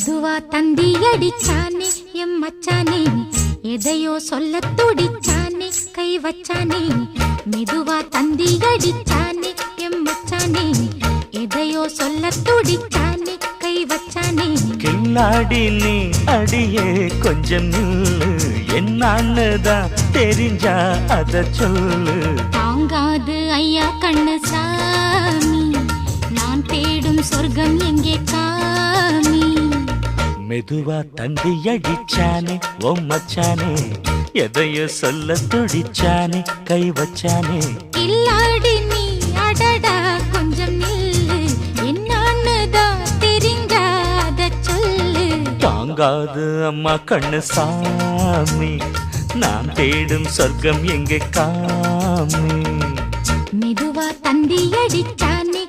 மெதுவா தந்தி அடிச்சானே எம் மச்சானே, எதையோ சொல்ல துடிச்சானே கை வச்சானே. மெதுவா தந்தி அடிச்சானே எம் மச்சானே, எதையோ சொல்ல துடிச்சானே கை வச்சானே. கில்லாடி நீ அடியே கொஞ்சம் நில்லு, என்னான்னுதான் தெரிஞ்சா அத சொல்லு. தாங்காது ஐயா கண்ணு சாமி, நான் தேடும் சொர்க்கம் எங்கே காமி. மெதுவா தந்தி அடிச்சானே ஓ மச்சானே, எதையோ சொல்ல துடிச்சானே கை வச்சானே. கில்லாடி நீ அடடா கொஞ்சம் நில்லு, என்னான்னுதான் தெரிஞ்சாத சொல்லு. தாங்காது அம்மா கண்ணு சாமி, நான் தேடும் சொர்க்கம் எங்கே காமி. மெதுவா தந்தி அடிச்சானே